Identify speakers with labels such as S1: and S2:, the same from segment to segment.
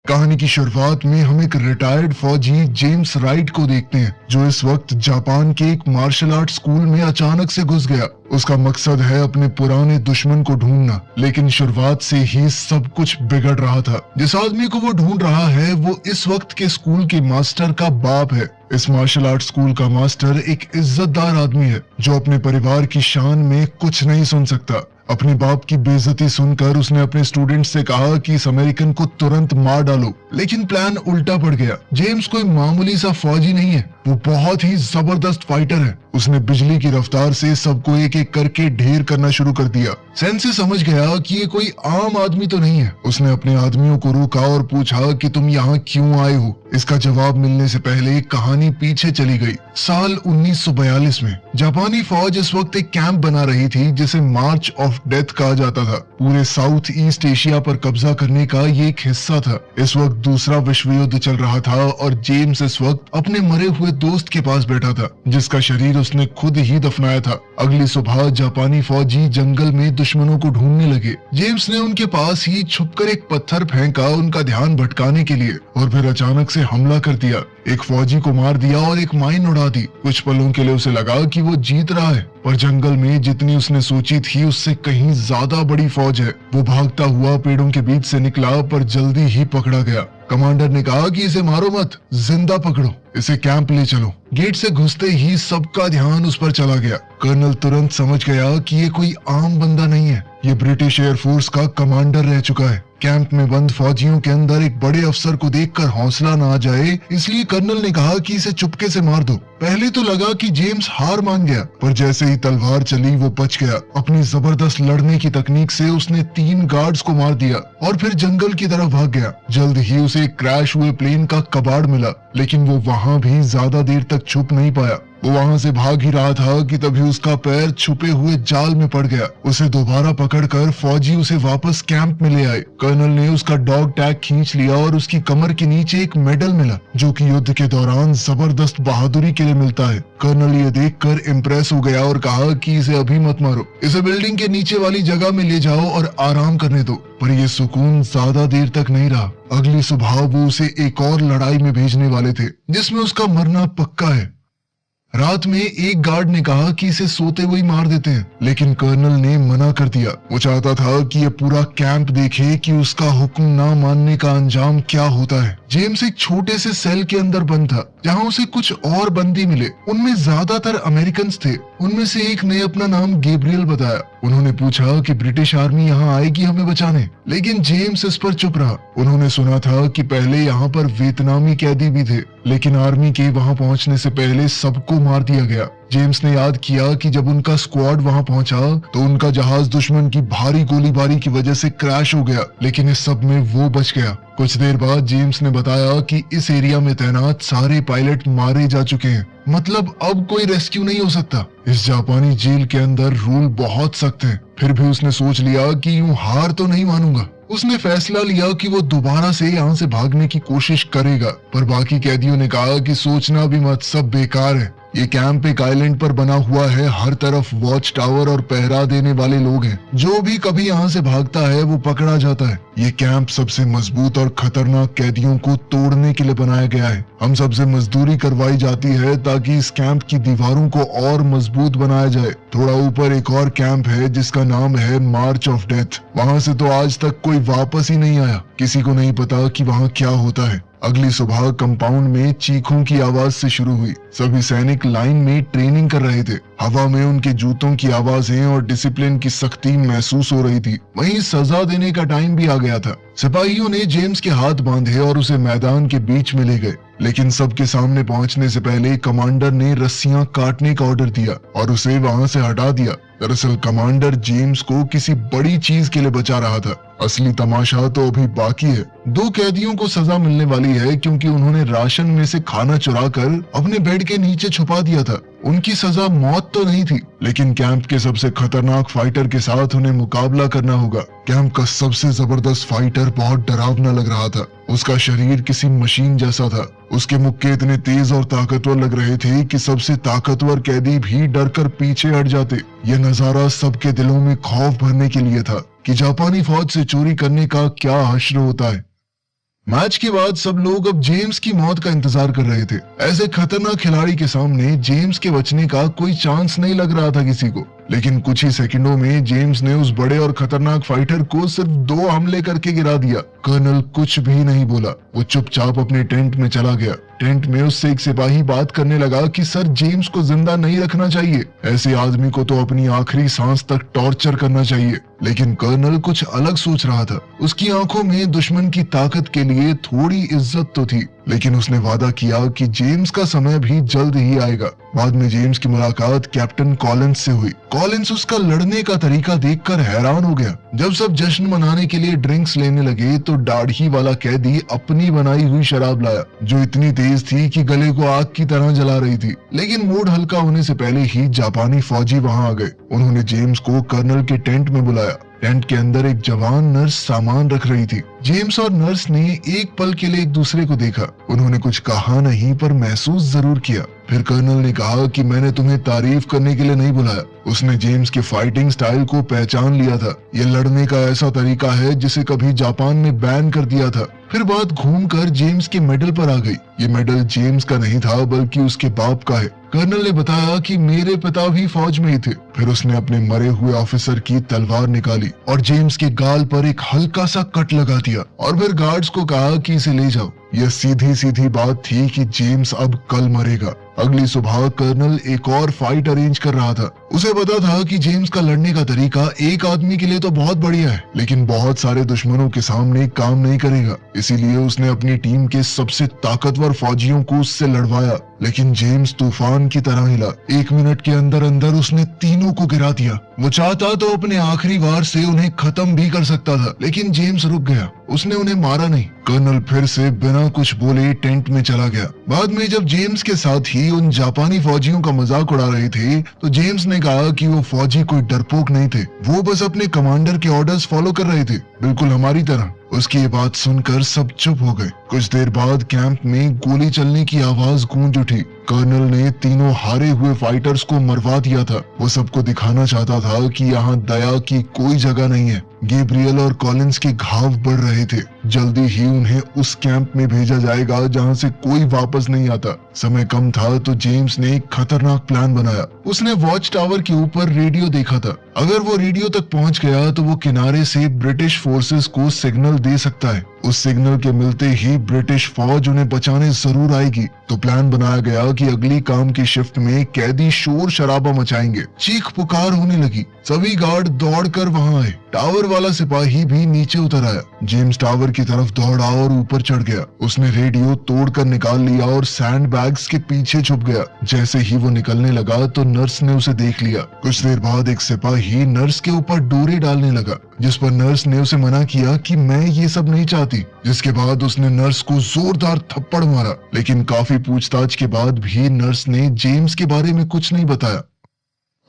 S1: कहानी की शुरुआत में हम एक रिटायर्ड फौजी जेम्स राइट को देखते हैं, जो इस वक्त जापान के एक मार्शल आर्ट स्कूल में अचानक से घुस गया। उसका मकसद है अपने पुराने दुश्मन को ढूंढना, लेकिन शुरुआत से ही सब कुछ बिगड़ रहा था। जिस आदमी को वो ढूंढ रहा है वो इस वक्त के स्कूल के मास्टर का बाप है। इस मार्शल आर्ट स्कूल का मास्टर एक इज्जतदार आदमी है, जो अपने परिवार की शान में कुछ नहीं सुन सकता। अपने बाप की बेइज्जती सुनकर उसने अपने स्टूडेंट से कहा कि इस अमेरिकन को तुरंत मार डालो, लेकिन प्लान उल्टा पड़ गया। जेम्स कोई मामूली सा फौजी नहीं है, वो बहुत ही जबरदस्त फाइटर है। उसने बिजली की रफ्तार से सबको एक एक करके ढेर करना शुरू कर दिया। सेंसे समझ गया कि ये कोई आम आदमी तो नहीं है। उसने अपने आदमियों को रोका और पूछा कि तुम यहाँ क्यों आए हो। इसका जवाब मिलने से पहले कहानी पीछे चली गई। साल 1942 में जापानी फौज इस वक्त एक कैंप बना रही थी जिसे मार्च ऑफ डेथ कहा जाता था। पूरे साउथ ईस्ट एशिया पर कब्जा करने का ये एक हिस्सा था। इस वक्त दूसरा विश्व युद्ध चल रहा था और जेम्स इस वक्त अपने मरे हुए दोस्त के पास बैठा था, जिसका शरीर उसने खुद ही दफनाया था। अगली सुबह जापानी फौजी जंगल में दुश्मनों को ढूंढने लगे। जेम्स ने उनके पास ही छुपकर एक पत्थर फेंका उनका ध्यान भटकाने के लिए, और फिर अचानक से हमला कर दिया। एक फौजी को मार दिया और एक माइन उड़ा दी। कुछ पलों के लिए उसे लगा कि वो जीत रहा है, पर जंगल में जितनी उसने सोची थी उससे कहीं ज्यादा बड़ी फौज है। वो भागता हुआ पेड़ों के बीच से निकला, पर जल्दी ही पकड़ा गया। कमांडर ने कहा कि इसे मारो मत, जिंदा पकड़ो, इसे कैंप ले चलो। गेट से घुसते ही सबका ध्यान उस पर चला गया। कर्नल तुरंत समझ गया कि ये कोई आम बंदा नहीं है, ये ब्रिटिश एयरफोर्स का कमांडर रह चुका है। कैंप में बंद फौजियों के अंदर एक बड़े अफसर को देखकर हौसला न आ जाए, इसलिए कर्नल ने कहा कि इसे चुपके से मार दो। पहले तो लगा कि जेम्स हार मान गया, पर जैसे ही तलवार चली वो बच गया। अपनी जबरदस्त लड़ने की तकनीक से उसने 3 गार्ड्स को मार दिया और फिर जंगल की तरफ भाग गया। जल्द ही उसे एक क्रैश हुए प्लेन का कबाड़ मिला, लेकिन वो वहां भी ज्यादा देर तक छुप नहीं पाया। वो वहां से भाग ही रहा था कि तभी उसका पैर छुपे हुए जाल में पड़ गया। उसे दोबारा पकड़कर फौजी उसे वापस कैंप में ले आए। कर्नल ने उसका डॉग टैग खींच लिया और उसकी कमर के नीचे एक मेडल मिला, जो कि युद्ध के दौरान जबरदस्त बहादुरी के लिए मिलता है। कर्नल ये देखकर इम्प्रेस हो गया और कहा कि इसे अभी मत मारो, इसे बिल्डिंग के नीचे वाली जगह में ले जाओ और आराम करने दो। पर ये सुकून ज्यादा देर तक नहीं रहा। अगली सुबह वो उसे एक और लड़ाई में भेजने वाले थे, जिसमें उसका मरना पक्का है। रात में एक गार्ड ने कहा कि इसे सोते हुए मार देते हैं, लेकिन कर्नल ने मना कर दिया। वो चाहता था कि ये पूरा कैंप देखे कि उसका हुक्म ना मानने का अंजाम क्या होता है। जेम्स एक छोटे से सेल के अंदर बंद था, जहां उसे कुछ और बंदी मिले। उनमें ज्यादातर अमेरिकन थे। उनमें से एक ने अपना नाम गैब्रियल बताया। उन्होंने पूछा कि ब्रिटिश आर्मी यहाँ आएगी हमें बचाने, लेकिन जेम्स इस पर चुप रहा। उन्होंने सुना था कि पहले यहाँ पर वियतनामी कैदी भी थे, लेकिन आर्मी के वहां पहुंचने से पहले सबको मार दिया गया। जेम्स ने याद किया कि जब उनका स्क्वाड वहां पहुंचा तो उनका जहाज दुश्मन की भारी गोलीबारी की वजह से क्रैश हो गया, लेकिन इस सब में वो बच गया। कुछ देर बाद जेम्स ने बताया कि इस एरिया में तैनात सारे पायलट मारे जा चुके हैं, मतलब अब कोई रेस्क्यू नहीं हो सकता। इस जापानी जेल के अंदर रूल बहुत सख्त हैं। फिर भी उसने सोच लिया कि यूं हार तो नहीं मानूंगा। उसने फैसला लिया कि वो दोबारा से यहाँ से भागने की कोशिश करेगा, पर बाकी कैदियों ने कहा कि सोचना भी मत, सब बेकार है। ये कैंप एक आइलैंड पर बना हुआ है, हर तरफ वॉच टावर और पहरा देने वाले लोग हैं। जो भी कभी यहाँ से भागता है वो पकड़ा जाता है। ये कैंप सबसे मजबूत और खतरनाक कैदियों को तोड़ने के लिए बनाया गया है। हम सबसे मजदूरी करवाई जाती है ताकि इस कैंप की दीवारों को और मजबूत बनाया जाए। थोड़ा ऊपर एक और कैंप है जिसका नाम है मार्च ऑफ डेथ। वहाँ से तो आज तक कोई वापस ही नहीं आया। किसी को नहीं पता कि वहाँ क्या होता है। अगली सुबह कंपाउंड में चीखों की आवाज से शुरू हुई। सभी सैनिक लाइन में ट्रेनिंग कर रहे थे। हवा में उनके जूतों की आवाजें और डिसिप्लिन की सख्ती महसूस हो रही थी। वहीं सजा देने का टाइम भी आ गया था। सिपाहियों ने जेम्स के हाथ बांधे और उसे मैदान के बीच में ले गए, लेकिन सबके सामने पहुंचने से पहले कमांडर ने रस्सियां काटने का ऑर्डर दिया और उसे वहां से हटा दिया। दरअसल कमांडर जेम्स को किसी बड़ी चीज के लिए बचा रहा था। असली तमाशा तो अभी बाकी है। 2 कैदियों को सजा मिलने वाली है क्योंकि उन्होंने राशन में से खाना चुराकर अपने बेड के नीचे छुपा दिया था। उनकी सजा मौत तो नहीं थी, लेकिन कैंप के सबसे खतरनाक फाइटर के साथ उन्हें मुकाबला करना होगा। कैंप का सबसे जबरदस्त फाइटर बहुत डरावना लग रहा था। उसका शरीर किसी मशीन जैसा था। उसके मुक्के इतने तेज और ताकतवर लग रहे थे कि सबसे ताकतवर कैदी भी डरकर पीछे हट जाते। यह नजारा सबके दिलों में खौफ भरने के लिए था कि जापानी फौज से चोरी करने का क्या हश्र होता है। मैच के बाद सब लोग अब जेम्स की मौत का इंतजार कर रहे थे। ऐसे खतरनाक खिलाड़ी के सामने जेम्स के बचने का कोई चांस नहीं लग रहा था किसी को। लेकिन कुछ ही सेकंडों में जेम्स ने उस बड़े और खतरनाक फाइटर को सिर्फ 2 हमले करके गिरा दिया। कर्नल कुछ भी नहीं बोला, वो चुपचाप अपने टेंट में चला गया। टेंट में उससे एक सिपाही बात करने लगा कि सर, जेम्स को जिंदा नहीं रखना चाहिए, ऐसे आदमी को तो अपनी आखिरी सांस तक टॉर्चर करना चाहिए। लेकिन कर्नल कुछ अलग सोच रहा था। उसकी आंखों में दुश्मन की ताकत के लिए थोड़ी इज्जत तो थी, लेकिन उसने वादा किया कि जेम्स का समय भी जल्द ही आएगा। बाद में जेम्स की मुलाकात कैप्टन कॉलिंस से हुई। कॉलिंस उसका लड़ने का तरीका देखकर हैरान हो गया। जब सब जश्न मनाने के लिए ड्रिंक्स लेने लगे तो दाढ़ी वाला कैदी अपनी बनाई हुई शराब लाया, जो इतनी तेज थी कि गले को आग की तरह जला रही थी। लेकिन मूड हल्का होने से पहले ही जापानी फौजी वहां आ गए। उन्होंने जेम्स को कर्नल के टेंट में बुलाया। टेंट के अंदर एक जवान नर्स सामान रख रही थी। जेम्स और नर्स ने एक पल के लिए एक दूसरे को देखा। उन्होंने कुछ कहा नहीं, पर महसूस जरूर किया। फिर कर्नल ने कहा कि मैंने तुम्हें तारीफ करने के लिए नहीं बुलाया। उसने जेम्स के फाइटिंग स्टाइल को पहचान लिया था। ये लड़ने का ऐसा तरीका है जिसे कभी जापान ने बैन कर दिया था। फिर बात घूमकर जेम्स के मेडल पर आ गई। ये मेडल जेम्स का नहीं था, बल्कि उसके बाप का है। कर्नल ने बताया कि मेरे पिता भी फौज में ही थे। फिर उसने अपने मरे हुए ऑफिसर की तलवार निकाली और जेम्स के गाल पर एक हल्का सा कट लगा दिया, और फिर गार्ड्स को कहा कि इसे ले जाओ। यह सीधी सीधी बात थी कि जेम्स अब कल मरेगा। अगली सुबह कर्नल एक और फाइट अरेंज कर रहा था। उसे पता था कि जेम्स का लड़ने का तरीका एक आदमी के लिए तो बहुत बढ़िया है, लेकिन बहुत सारे दुश्मनों के सामने काम नहीं करेगा। इसीलिए उसने अपनी टीम के सबसे ताकतवर फौजियों को उससे लड़वाया। लेकिन जेम्स तूफान की तरह हिला। 1 मिनट के अंदर अंदर उसने तीनों को गिरा दिया। वो चाहता तो अपने आखिरी वार से उन्हें खत्म भी कर सकता था, लेकिन जेम्स रुक गया। उसने उन्हें मारा नहीं। कर्नल फिर से बिना कुछ बोले टेंट में चला गया। बाद में जब जेम्स के साथ ही उन जापानी फौजियों का मजाक उड़ा रहे थे, तो जेम्स ने कहा कि वो फौजी कोई डरपोक नहीं थे, वो बस अपने कमांडर के ऑर्डर्स फॉलो कर रहे थे, बिल्कुल हमारी तरह। उसकी ये बात सुनकर सब चुप हो गए। कुछ देर बाद कैंप में गोली चलने की आवाज गूंज उठी। कर्नल ने तीनों हारे हुए फाइटर्स को मरवा दिया था। वो सबको दिखाना चाहता था कि यहाँ दया की कोई जगह नहीं है। गैब्रियल और कॉलिंस के घाव बढ़ रहे थे। जल्दी ही उन्हें उस कैंप में भेजा जाएगा जहाँ से कोई वापस नहीं आता। समय कम था तो जेम्स ने एक खतरनाक प्लान बनाया। उसने वॉच टावर के ऊपर रेडियो देखा था। अगर वो रेडियो तक पहुंच गया तो वो किनारे से ब्रिटिश फोर्सेस को सिग्नल दे सकता है। उस सिग्नल के मिलते ही ब्रिटिश फौज उन्हें बचाने जरूर आएगी। तो प्लान बनाया गया कि अगली काम की शिफ्ट में कैदी शोर शराबा मचाएंगे। चीख पुकार होने लगी। सभी गार्ड दौड़कर वहां आए। टावर वाला सिपाही भी नीचे उतर आया। जेम्स टावर की तरफ दौड़ा और ऊपर चढ़ गया। उसने रेडियो तोड़कर निकाल लिया और सैंड बैग्स के पीछे छुप गया। जैसे ही वो निकलने लगा तो नर्स ने उसे देख लिया। कुछ देर बाद एक सिपाही नर्स के ऊपर डोरे डालने लगा, जिस पर नर्स ने उसे मना किया कि मैं ये सब नहीं चाहती। जिसके बाद उसने नर्स को जोरदार थप्पड़ मारा, लेकिन काफी पूछताछ के बाद भी नर्स ने जेम्स के बारे में कुछ नहीं बताया।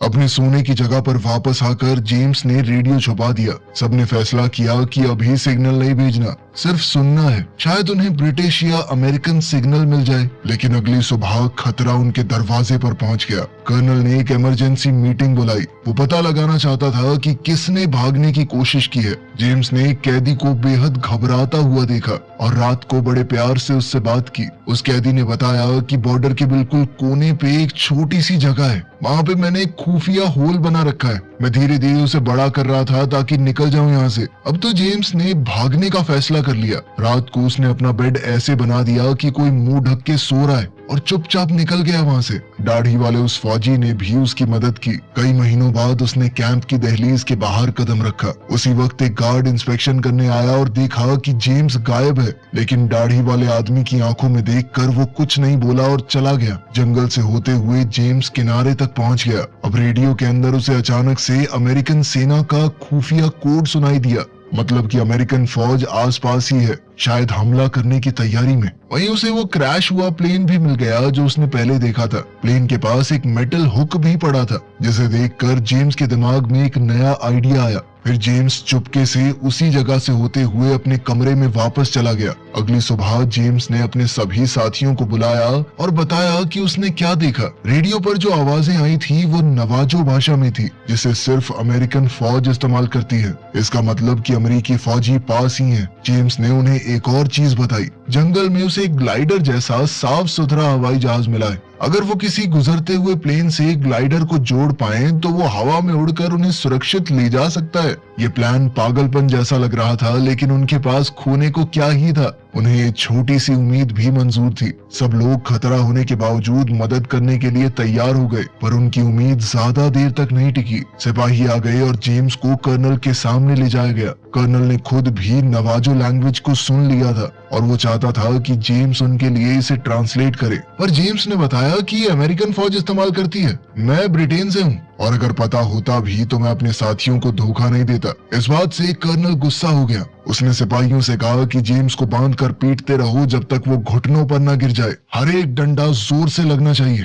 S1: अपने सोने की जगह पर वापस आकर जेम्स ने रेडियो छुपा दिया। सबने फैसला किया कि अभी सिग्नल नहीं भेजना, सिर्फ सुनना है। शायद उन्हें ब्रिटिश या अमेरिकन सिग्नल मिल जाए। लेकिन अगली सुबह खतरा उनके दरवाजे पर पहुंच गया। कर्नल ने एक इमरजेंसी मीटिंग बुलाई। वो पता लगाना चाहता था कि किसने भागने की कोशिश की है। जेम्स ने एक कैदी को बेहद घबराता हुआ देखा और रात को बड़े प्यार से उससे बात की। उस कैदी ने बताया कि बॉर्डर के बिल्कुल कोने पे एक छोटी सी जगह है, वहाँ पे मैंने एक खुफिया होल बना रखा है। मैं धीरे धीरे उसे बड़ा कर रहा था ताकि निकल जाऊं यहाँ से। अब तो जेम्स ने भागने का फैसला कर लिया। रात को उसने अपना बेड ऐसे बना दिया कि कोई मुंह ढक के सो रहा है और चुपचाप निकल गया वहाँ से। दाढ़ी वाले उस फौजी ने भी उसकी मदद की। कई महीनों बाद उसने कैंप की दहलीज के बाहर कदम रखा। उसी वक्त एक गार्ड इंस्पेक्शन करने आया और देखा कि जेम्स गायब है। लेकिन दाढ़ी वाले आदमी की आंखों में देखकर वो कुछ नहीं बोला और चला गया। जंगल से होते हुए जेम्स किनारे तक पहुंच गया। अब रेडियो के अंदर उसे अचानक से अमेरिकन सेना का खुफिया कोड सुनाई दिया, मतलब कि अमेरिकन फौज आसपास ही है, शायद हमला करने की तैयारी में। वहीं उसे वो क्रैश हुआ प्लेन भी मिल गया जो उसने पहले देखा था। प्लेन के पास एक मेटल हुक भी पड़ा था, जिसे देखकर जेम्स के दिमाग में एक नया आइडिया आया। फिर जेम्स चुपके से उसी जगह से होते हुए अपने कमरे में वापस चला गया। अगली सुबह जेम्स ने अपने सभी साथियों को बुलाया और बताया कि उसने क्या देखा। रेडियो पर जो आवाजें आई थी वो नवाजो भाषा में थी, जिसे सिर्फ अमेरिकन फौज इस्तेमाल करती है। इसका मतलब कि अमेरिकी फौजी पास ही हैं। जेम्स ने उन्हें एक और चीज बताई, जंगल में उसे एक ग्लाइडर जैसा साफ सुथरा हवाई जहाज मिला है। अगर वो किसी गुजरते हुए प्लेन से ग्लाइडर को जोड़ पाए तो वो हवा में उड़कर उन्हें सुरक्षित ले जा सकता है। ये प्लान पागलपन जैसा लग रहा था, लेकिन उनके पास खोने को क्या ही था। उन्हें ये छोटी सी उम्मीद भी मंजूर थी। सब लोग खतरा होने के बावजूद मदद करने के लिए तैयार हो गए, पर उनकी उम्मीद ज्यादा देर तक नहीं टिकी। सिपाही आ गए और जेम्स को कर्नल के सामने ले जाया गया। कर्नल ने खुद भी नवाजो लैंग्वेज को सुन लिया था और वो चाहता था कि जेम्स उनके लिए इसे ट्रांसलेट करे, पर जेम्स ने बताया कि ये अमेरिकन फौज इस्तेमाल करती है, मैं ब्रिटेन से हूँ और अगर पता होता भी तो मैं अपने साथियों को धोखा नहीं देता। इस बात से कर्नल गुस्सा हो गया। उसने सिपाहियों से कहा कि जेम्स को बांधकर पीटते रहो जब तक वो घुटनों पर न गिर जाए। हर एक डंडा जोर से लगना चाहिए।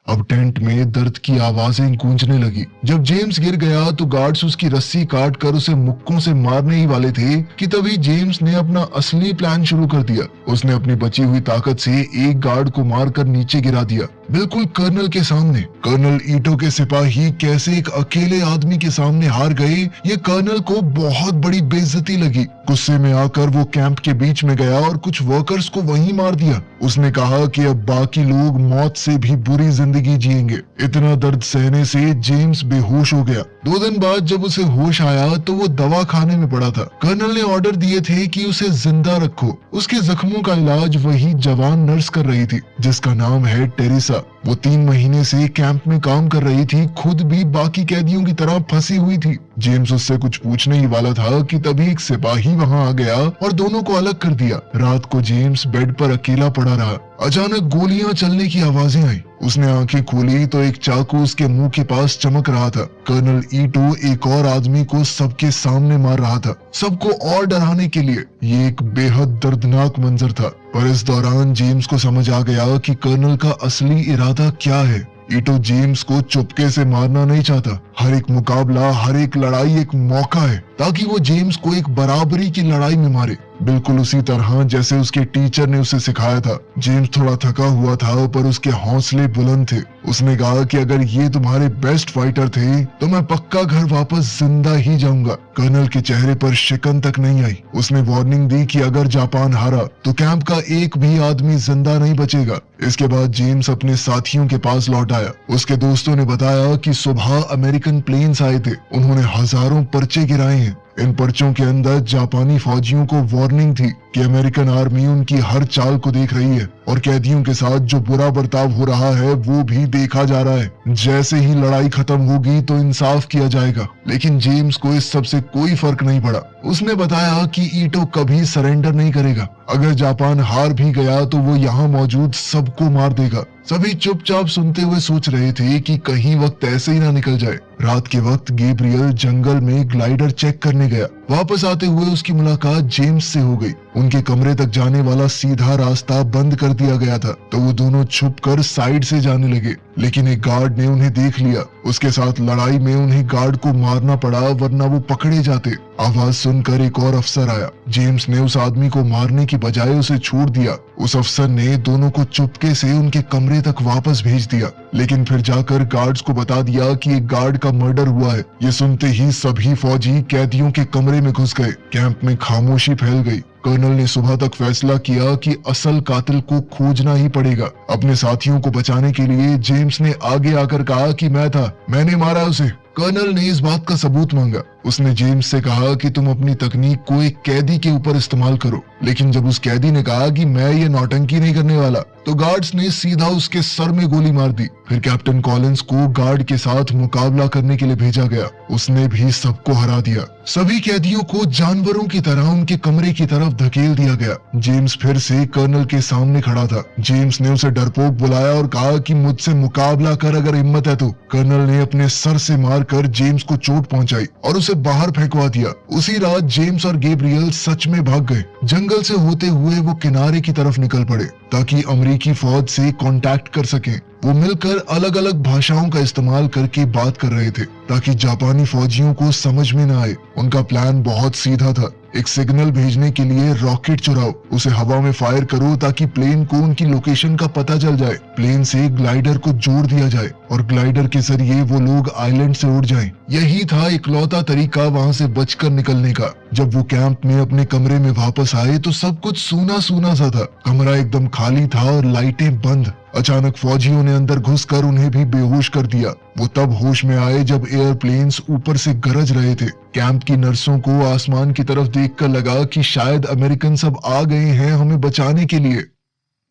S1: अब टेंट में दर्द की आवाजें गूंजने लगी। जब जेम्स गिर गया तो गार्ड्स उसकी रस्सी काट कर उसे मुक्कों से मारने ही वाले थे कि तभी जेम्स ने अपना असली प्लान शुरू कर दिया। उसने अपनी बची हुई ताकत से एक गार्ड को मारकर नीचे गिरा दिया, बिल्कुल कर्नल के सामने। कर्नल ईटो के सिपाही कैसे एक अकेले आदमी के सामने हार गए, ये कर्नल को बहुत बड़ी बेइज्जती लगी। गुस्से में आकर वो कैंप के बीच में गया और कुछ वर्कर्स को वहीं मार दिया। उसने कहा कि अब बाकी लोग मौत से भी बुरी जिंदगी जिएंगे। इतना दर्द सहने से जेम्स बेहोश हो गया। 2 दिन बाद जब उसे होश आया तो वो दवा खाने में पड़ा था। कर्नल ने ऑर्डर दिए थे कि उसे जिंदा रखो। उसके जख्मों का इलाज वही जवान नर्स कर रही थी, जिसका नाम है टेरेसा। वो 3 महीने से कैंप में काम कर रही थी, खुद भी बाकी कैदियों की तरह फंसी हुई थी। जेम्स उससे कुछ पूछने ही वाला था कि तभी एक सिपाही वहां आ गया और दोनों को अलग कर दिया। रात को जेम्स बेड पर अकेला पड़ा रहा। अचानक गोलियां चलने की आवाजें आई। उसने आंखें खोली तो एक चाकू उसके मुंह के पास चमक रहा था। कर्नल ईटो एक और आदमी को सबके सामने मार रहा था, सबको और डराने के लिए। ये एक बेहद दर्दनाक मंजर था, पर इस दौरान जेम्स को समझ आ गया कि कर्नल का असली इरादा क्या है। ईटो जेम्स को चुपके से मारना नहीं चाहता। हर एक मुकाबला, हर एक लड़ाई एक मौका है ताकि वो जेम्स को एक बराबरी की लड़ाई में मारे, बिल्कुल उसी तरह जैसे उसके टीचर ने उसे सिखाया था। जेम्स थोड़ा थका हुआ था, पर उसके हौसले बुलंद थे। उसने कहा कि अगर ये तुम्हारे बेस्ट फाइटर थे तो मैं पक्का घर वापस जिंदा ही जाऊंगा। कर्नल के चेहरे पर शिकन तक नहीं आई। उसने वार्निंग दी कि अगर जापान हारा तो कैंप का एक भी आदमी जिंदा नहीं बचेगा। इसके बाद जेम्स अपने साथियों के पास लौट आया। उसके दोस्तों ने बताया कि सुबह अमेरिकन प्लेन्स आए थे। उन्होंने हजारों पर्चे गिराए हैं। इन पर्चों के अंदर जापानी फौजियों को वार्निंग थी कि अमेरिकन आर्मी उनकी हर चाल को देख रही है और कैदियों के साथ जो बुरा बर्ताव हो रहा है वो भी देखा जा रहा है। जैसे ही लड़ाई खत्म होगी तो इंसाफ किया जाएगा। लेकिन जेम्स को इस सब से कोई फर्क नहीं पड़ा। उसने बताया कि ईटो कभी सरेंडर नहीं करेगा। अगर जापान हार भी गया तो वो यहाँ मौजूद सबको मार देगा। सभी चुपचाप सुनते हुए सोच रहे थे कि कहीं वक्त ऐसे ही ना निकल जाए। रात के वक्त गैब्रियल जंगल में ग्लाइडर चेक करने गया। वापस आते हुए उसकी मुलाकात जेम्स से हो गई। उनके कमरे तक जाने वाला सीधा रास्ता बंद कर दिया गया था, तो वो दोनों छुपकर साइड से जाने लगे। लेकिन एक गार्ड ने उन्हें देख लिया। उसके साथ लड़ाई में उन्हें गार्ड को मारना पड़ा, वरना वो पकड़े जाते। आवाज सुनकर एक और अफसर आया। जेम्स ने उस आदमी को मारने की बजाय उसे छोड़ दिया। उस अफसर ने दोनों को चुपके से उनके कमरे तक वापस भेज दिया, लेकिन फिर जाकर गार्ड्स को बता दिया कि एक गार्ड का मर्डर हुआ है। ये सुनते ही सभी फौजी कैदियों के कमरे में घुस गए। कैंप में खामोशी फैल गई। कर्नल ने सुबह तक फैसला किया कि असल कातिल को खोजना ही पड़ेगा। अपने साथियों को बचाने के लिए जेम्स ने आगे आकर कहा कि मैं था, मैंने मारा उसे। कर्नल ने इस बात का सबूत मांगा। उसने जेम्स से कहा कि तुम अपनी तकनीक को एक कैदी के ऊपर इस्तेमाल करो। लेकिन जब उस कैदी ने कहा कि मैं ये नौटंकी नहीं करने वाला, तो गार्ड्स ने सीधा उसके सर में गोली मार दी। फिर कैप्टन कॉलिंस को गार्ड के साथ मुकाबला करने के लिए भेजा गया। उसने भी सबको हरा दिया। सभी कैदियों को जानवरों की तरह उनके कमरे की तरफ धकेल दिया गया। जेम्स फिर से कर्नल के सामने खड़ा था। जेम्स ने उसे डरपोक बुलाया और कहा कि मुझसे मुकाबला कर, अगर हिम्मत है तो। कर्नल ने अपने सर से मारकर जेम्स को चोट पहुंचाई और उसे उसे बाहर फेंकवा दिया। उसी रात जेम्स और गैब्रियल सच में भाग गए। जंगल से होते हुए वो किनारे की तरफ निकल पड़े ताकि अमेरिकी फौज से कांटेक्ट कर सकें। वो मिलकर अलग अलग भाषाओं का इस्तेमाल करके बात कर रहे थे ताकि जापानी फौजियों को समझ में न आए। उनका प्लान बहुत सीधा था, एक सिग्नल भेजने के लिए रॉकेट चुराओ, उसे हवा में फायर करो ताकि प्लेन को उनकी लोकेशन का पता चल जाए। प्लेन से ग्लाइडर को जोड़ दिया जाए और ग्लाइडर के जरिए वो लोग आइलैंड से उड़ जाएं। यही था इकलौता तरीका वहां से बचकर निकलने का। जब वो कैंप में अपने कमरे में वापस आए तो सब कुछ सूना सूना सा था। कमरा एकदम खाली था और लाइटें बंद। अचानक फौजियों ने अंदर घुसकर उन्हें भी बेहोश कर दिया। वो तब होश में आए जब एयरप्लेन्स ऊपर से गरज रहे थे। कैंप की नर्सों को आसमान की तरफ देखकर लगा कि शायद अमेरिकन सब आ गए हैं हमें बचाने के लिए।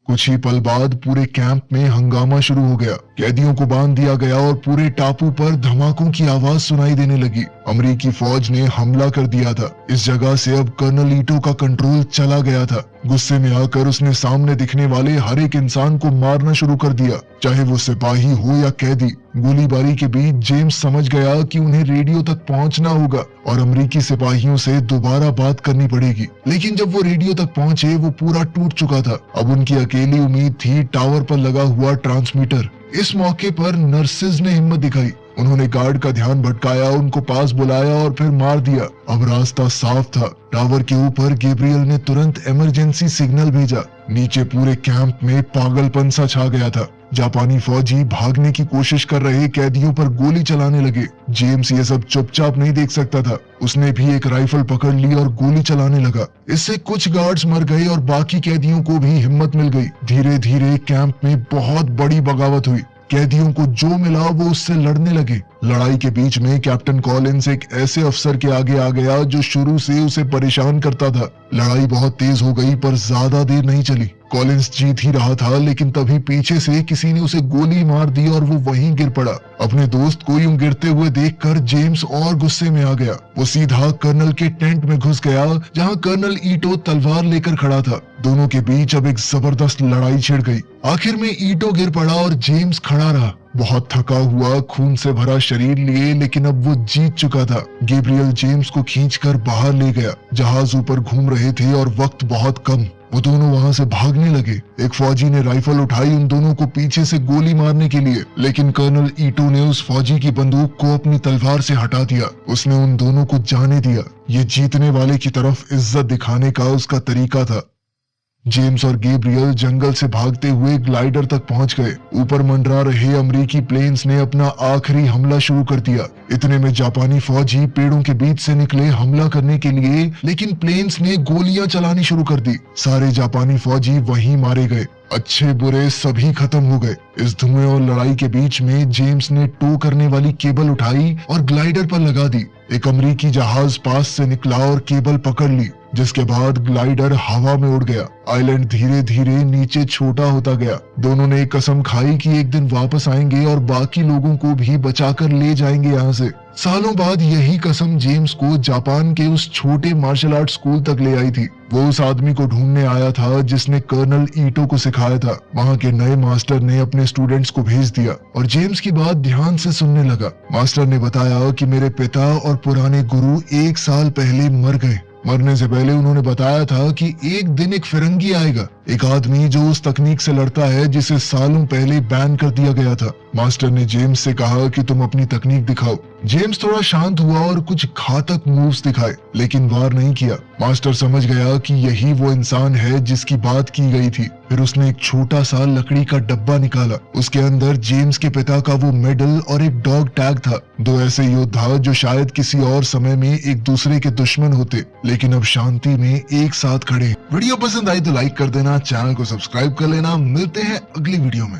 S1: कुछ ही पल बाद पूरे कैंप में हंगामा शुरू हो गया। कैदियों को बांध दिया गया और पूरे टापू पर धमाकों की आवाज सुनाई देने लगी। अमेरिकी फौज ने हमला कर दिया था। इस जगह से अब कर्नल ईटो का कंट्रोल चला गया था। गुस्से में आकर उसने सामने दिखने वाले हर एक इंसान को मारना शुरू कर दिया, चाहे वो सिपाही हो या कैदी। गोलीबारी के बीच जेम्स समझ गया कि उन्हें रेडियो तक पहुंचना होगा और अमेरिकी सिपाहियों से दोबारा बात करनी पड़ेगी। लेकिन जब वो रेडियो तक पहुंचे वो पूरा टूट चुका था। अब उनकी अकेली उम्मीद थी टावर पर लगा हुआ ट्रांसमीटर। इस मौके पर नर्सेज ने हिम्मत दिखाई। उन्होंने गार्ड का ध्यान भटकाया, उनको पास बुलाया और फिर मार दिया। अब रास्ता साफ था। टावर के ऊपर गैब्रियल ने तुरंत इमरजेंसी सिग्नल भेजा। नीचे पूरे कैंप में पागलपन सा छा गया था। जापानी फौजी भागने की कोशिश कर रहे कैदियों पर गोली चलाने लगे। जेम्स ये सब चुपचाप नहीं देख सकता था। उसने भी एक राइफल पकड़ ली और गोली चलाने लगा। इससे कुछ गार्ड्स मर गए और बाकी कैदियों को भी हिम्मत मिल गई। धीरे धीरे कैंप में बहुत बड़ी बगावत हुई। कैदियों को जो मिला वो उससे लड़ने लगे। लड़ाई के बीच में कैप्टन कॉलिंस एक ऐसे अफसर के आगे आ गया जो शुरू से उसे परेशान करता था। लड़ाई बहुत तेज हो गई पर ज्यादा देर नहीं चली। कॉलिंस जीत ही रहा था लेकिन तभी पीछे से किसी ने उसे गोली मार दी और वो वहीं गिर पड़ा। अपने दोस्त को यूं गिरते हुए देखकर जेम्स और गुस्से में आ गया। वो सीधा कर्नल के टेंट में घुस गया जहां कर्नल ईटो तलवार लेकर खड़ा था। दोनों के बीच अब एक जबरदस्त लड़ाई छिड़ गई। आखिर में ईटो गिर पड़ा और जेम्स खड़ा रहा, बहुत थका हुआ, खून से भरा शरीर लिए, लेकिन अब वो जीत चुका था। गैब्रियल जेम्स को खींचकर बाहर ले गया। जहाज ऊपर घूम रहे थे और वक्त बहुत कम। वो दोनों वहां से भागने लगे। एक फौजी ने राइफल उठाई उन दोनों को पीछे से गोली मारने के लिए, लेकिन कर्नल ईटो ने उस फौजी की बंदूक को अपनी तलवार से हटा दिया। उसने उन दोनों को जाने दिया। ये जीतने वाले की तरफ इज्जत दिखाने का उसका तरीका था। जेम्स और गैब्रियल जंगल से भागते हुए ग्लाइडर तक पहुंच गए। ऊपर मंडरा रहे अमेरिकी प्लेन्स ने अपना आखिरी हमला शुरू कर दिया। इतने में जापानी फौजी पेड़ों के बीच से निकले हमला करने के लिए, लेकिन प्लेन्स ने गोलियां चलानी शुरू कर दी। सारे जापानी फौजी वहीं मारे गए। अच्छे बुरे सभी खत्म हो गए। इस धुएं और लड़ाई के बीच में जेम्स ने टो करने वाली केबल उठाई और ग्लाइडर पर लगा दी। एक अमेरिकी जहाज पास से निकला और केबल पकड़ ली, जिसके बाद ग्लाइडर हवा में उड़ गया। आइलैंड धीरे धीरे नीचे छोटा होता गया। दोनों ने कसम खाई कि एक दिन वापस आएंगे और बाकी लोगों को भी बचाकर ले जाएंगे यहाँ से। सालों बाद यही कसम जेम्स को जापान के उस छोटे मार्शल आर्ट स्कूल तक ले आई थी। वो उस आदमी को ढूंढने आया था जिसने कर्नल ईटो को सिखाया था। वहाँ के नए मास्टर ने अपने स्टूडेंट्स को भेज दिया और जेम्स की बात ध्यान से सुनने लगा। मास्टर ने बताया कि मेरे पिता और पुराने गुरु 1 साल पहले मर गए। मरने से पहले उन्होंने बताया था कि एक दिन एक फिरंगी आएगा, एक आदमी जो उस तकनीक से लड़ता है जिसे सालों पहले बैन कर दिया गया था। मास्टर ने जेम्स से कहा कि तुम अपनी तकनीक दिखाओ। जेम्स थोड़ा शांत हुआ और कुछ घातक मूव्स दिखाए, लेकिन वार नहीं किया। मास्टर समझ गया कि यही वो इंसान है जिसकी बात की गई थी। फिर उसने एक छोटा सा लकड़ी का डब्बा निकाला। उसके अंदर जेम्स के पिता का वो मेडल और एक डॉग टैग था। 2 ऐसे योद्धा जो शायद किसी और समय में एक दूसरे के दुश्मन होते, लेकिन अब शांति में एक साथ खड़े। वीडियो पसंद आई तो लाइक कर देना, चैनल को सब्सक्राइब कर लेना। मिलते हैं अगली वीडियो में।